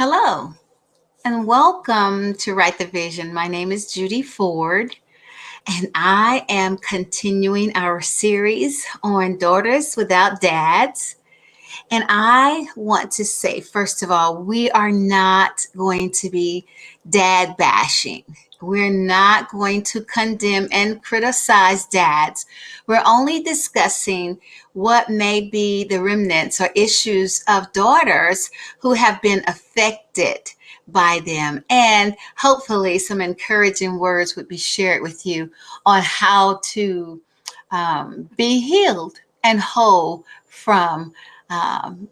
Hello and welcome to Write the Vision. My name is Judy Ford and I am continuing our series on Daughters Without Dads. And I want to say, first of all, we are not going to be dad bashing. We're not going to condemn and criticize dads. We're only discussing what may be the remnants or issues of daughters who have been affected by them. And hopefully, some encouraging words would be shared with you on how to be healed and whole from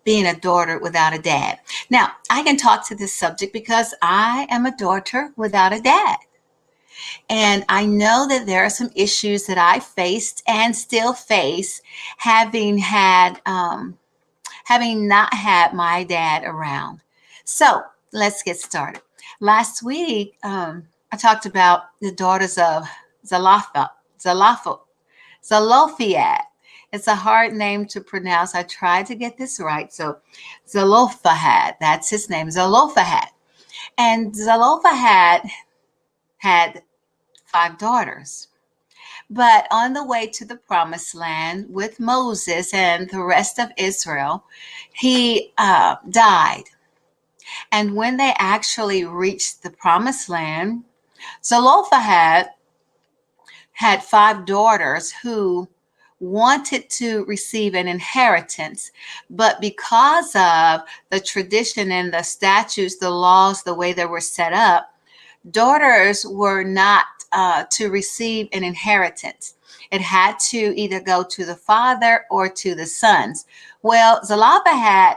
being a daughter without a dad. Now, I can talk to this subject because I am a daughter without a dad. And I know that there are some issues that I faced and still face having having not had my dad around. So let's get started. Last week, I talked about the daughters of Zelophehad. It's a hard name to pronounce. I tried to get this right. So Zelophehad, that's his name, Zelophehad. And Zelophehad had 5 daughters. But on the way to the promised land with Moses and the rest of Israel, he died. And when they actually reached the promised land, Zelophehad had 5 daughters who wanted to receive an inheritance, but because of the tradition and the statutes, the laws, the way they were set up, daughters were not to receive an inheritance. It had to either go to the father or to the sons. Well, Zelophehad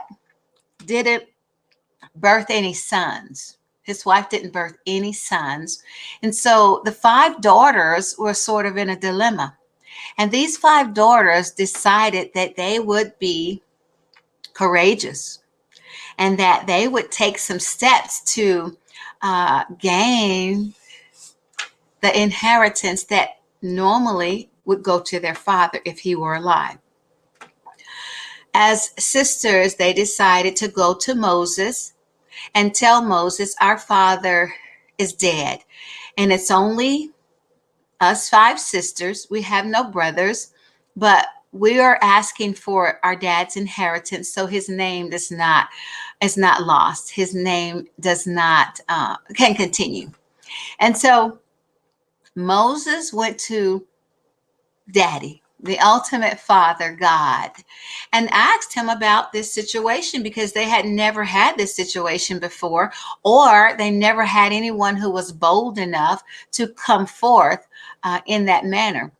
didn't birth any sons. His wife didn't birth any sons. And so the 5 daughters were sort of in a dilemma. And these 5 daughters decided that they would be courageous and that they would take some steps to gain the inheritance that normally would go to their father if he were alive. As sisters, they decided to go to Moses and tell Moses, our father is dead. And it's only us 5 sisters. We have no brothers, but we are asking for our dad's inheritance so his name is not lost. His name does not can continue. And so Moses went to Daddy, the ultimate father, God, and asked him about this situation because they had never had this situation before, or they never had anyone who was bold enough to come forth in that manner.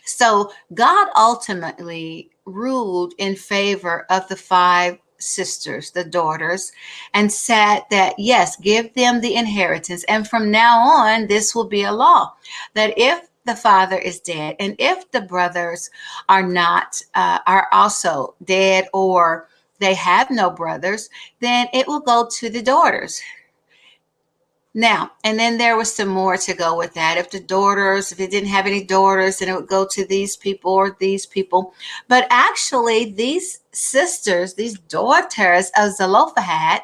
So God ultimately ruled in favor of the 5 sisters, the daughters, and said that, yes, give them the inheritance. And from now on, this will be a law that if the father is dead and if the brothers are also dead or they have no brothers, then it will go to the daughters. Now, and then there was some more to go with that. If it didn't have any daughters, then it would go to these people or these people. But actually, these sisters, these daughters of Zelophehad,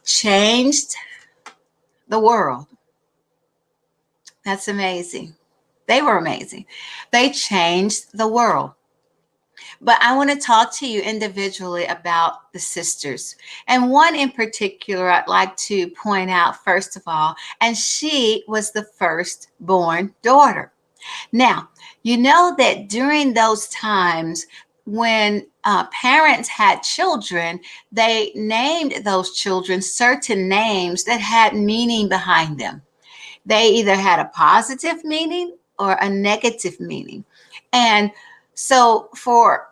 changed the world. That's amazing. They were amazing. They changed the world. But I want to talk to you individually about the sisters. And one in particular, I'd like to point out first of all, and she was the firstborn daughter. Now, you know that during those times when parents had children, they named those children certain names that had meaning behind them. They either had a positive meaning or a negative meaning. And so for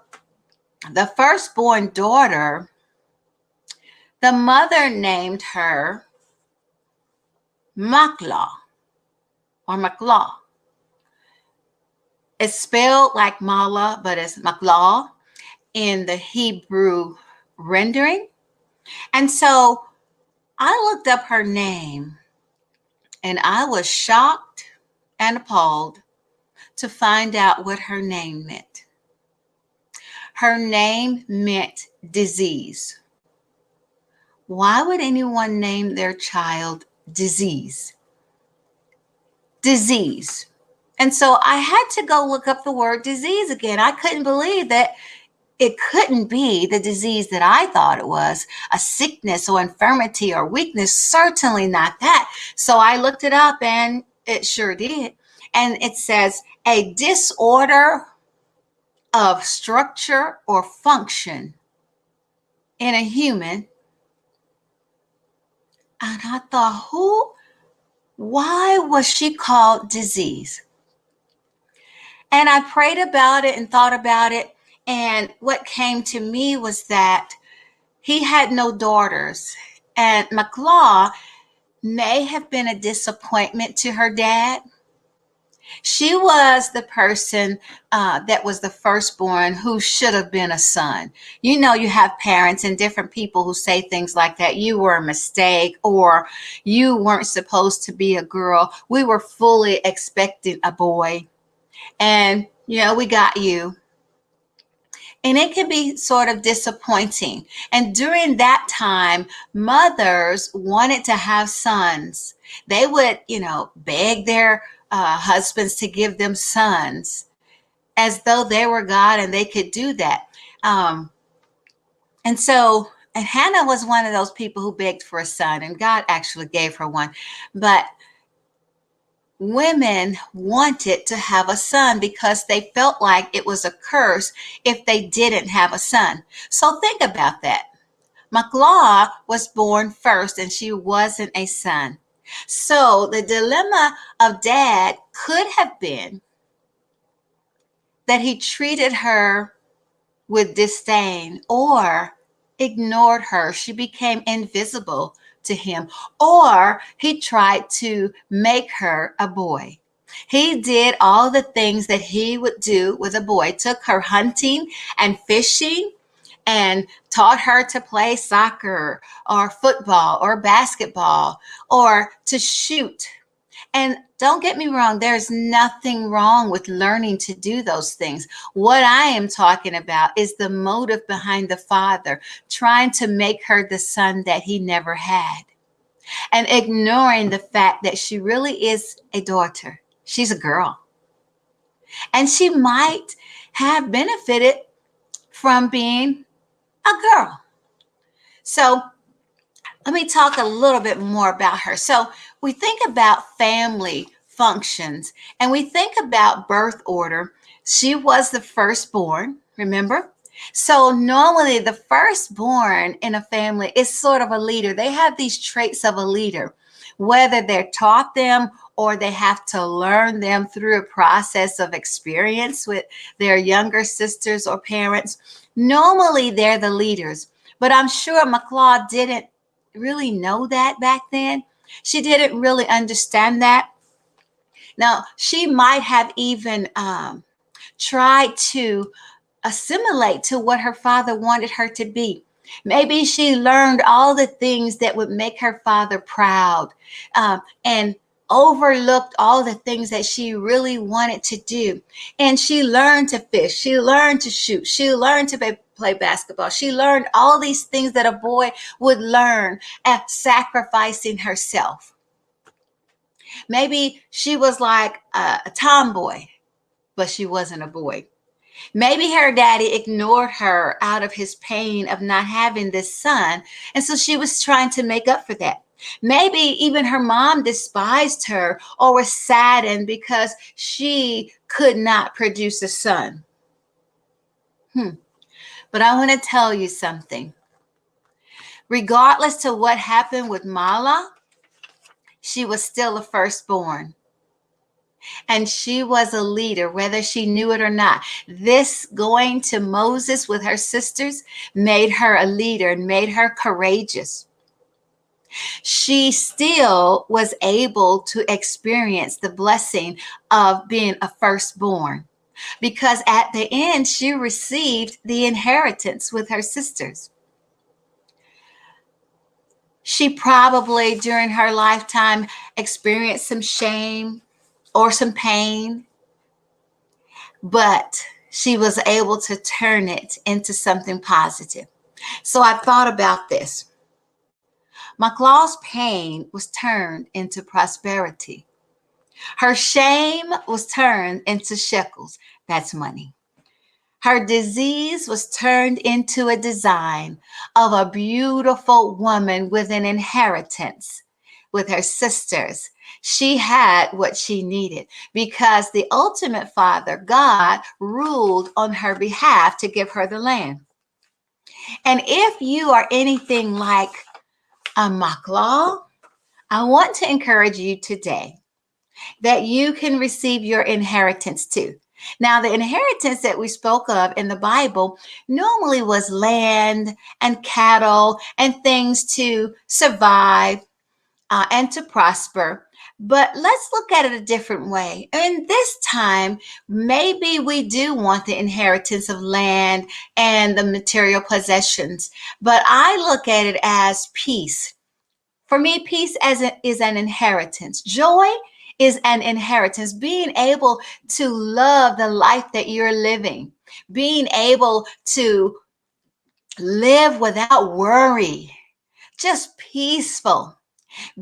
the firstborn daughter, the mother named her Maklah or Maklah. It's spelled like Mala, but it's Maklah in the Hebrew rendering. And so I looked up her name and I was shocked and appalled to find out what her name meant. Her name meant disease. Why would anyone name their child disease? Disease. And so I had to go look up the word disease again. I couldn't believe that it couldn't be the disease that I thought it was, a sickness or infirmity or weakness. Certainly not that. So I looked it up and it sure did. And it says a disorder of structure or function in a human. And I thought, why was she called disease? And I prayed about it and thought about it. And what came to me was that he had no daughters. And McLaw may have been a disappointment to her dad. She was the person that was the firstborn who should have been a son. You know, you have parents and different people who say things like that. You were a mistake, or you weren't supposed to be a girl. We were fully expecting a boy. And, we got you. And it can be sort of disappointing. And during that time, mothers wanted to have sons. They would, beg their husbands to give them sons as though they were God and they could do that. Um, and Hannah was one of those people who begged for a son, and God actually gave her one. But women wanted to have a son because they felt like it was a curse if they didn't have a son. So think about that. McLaw was born first and she wasn't a son. So the dilemma of dad could have been that he treated her with disdain or ignored her. She became invisible to him, or he tried to make her a boy. He did all the things that he would do with a boy, took her hunting and fishing and taught her to play soccer or football or basketball or to shoot. And don't get me wrong, there's nothing wrong with learning to do those things. What I am talking about is the motive behind the father trying to make her the son that he never had and ignoring the fact that she really is a daughter. She's a girl. And she might have benefited from being a girl. So let me talk a little bit more about her. So we think about family functions and we think about birth order. She was the firstborn, remember? So normally the firstborn in a family is sort of a leader. They have these traits of a leader, whether they're taught them or they have to learn them through a process of experience with their younger sisters or parents. Normally they're the leaders, but I'm sure McLeod didn't really know that back then. She didn't really understand that. Now, she might have even tried to assimilate to what her father wanted her to be. Maybe she learned all the things that would make her father proud and overlooked all the things that she really wanted to do. And she learned to fish. She learned to shoot. She learned to play basketball. She learned all these things that a boy would learn at sacrificing herself. Maybe she was like a tomboy, but she wasn't a boy. Maybe her daddy ignored her out of his pain of not having this son. And so she was trying to make up for that. Maybe even her mom despised her or was saddened because she could not produce a son. But I want to tell you something. Regardless to what happened with Mala, she was still a firstborn. And she was a leader, whether she knew it or not. This going to Moses with her sisters made her a leader and made her courageous. She still was able to experience the blessing of being a firstborn because at the end, she received the inheritance with her sisters. She probably during her lifetime experienced some shame or some pain, but she was able to turn it into something positive. So I thought about this. Maclaw's pain was turned into prosperity. Her shame was turned into shekels. That's money. Her disease was turned into a design of a beautiful woman with an inheritance with her sisters. She had what she needed because the ultimate father, God, ruled on her behalf to give her the land. And if you are anything like a Maclaw, I want to encourage you today that you can receive your inheritance too. Now, the inheritance that we spoke of in the Bible normally was land and cattle and things to survive and to prosper. But let's look at it a different way. In this time, maybe we do want the inheritance of land and the material possessions, but I look at it as peace. For me, peace is an inheritance. Joy is an inheritance. Being able to love the life that you're living, being able to live without worry, just peaceful,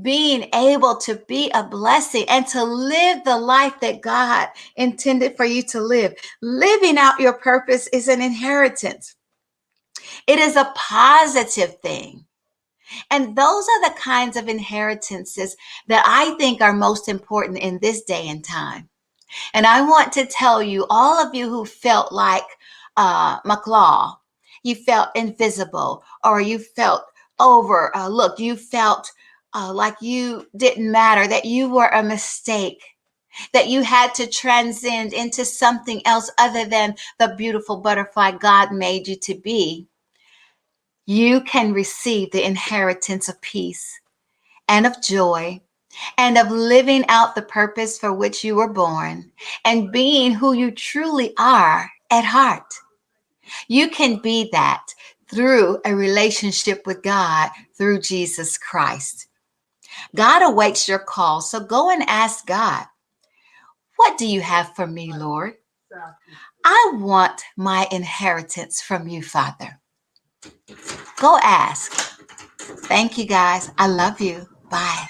being able to be a blessing and to live the life that God intended for you to live. Living out your purpose is an inheritance. It is a positive thing. And those are the kinds of inheritances that I think are most important in this day and time. And I want to tell you, all of you who felt like McLaw, you felt invisible, or you felt overlooked, you felt like you didn't matter, that you were a mistake, that you had to transcend into something else other than the beautiful butterfly God made you to be. You can receive the inheritance of peace and of joy and of living out the purpose for which you were born and being who you truly are at heart. You can be that through a relationship with God through Jesus Christ. God awaits your call, so go and ask God, what do you have for me, Lord? I want my inheritance from you, Father. Go ask. Thank you, guys. I love you. Bye.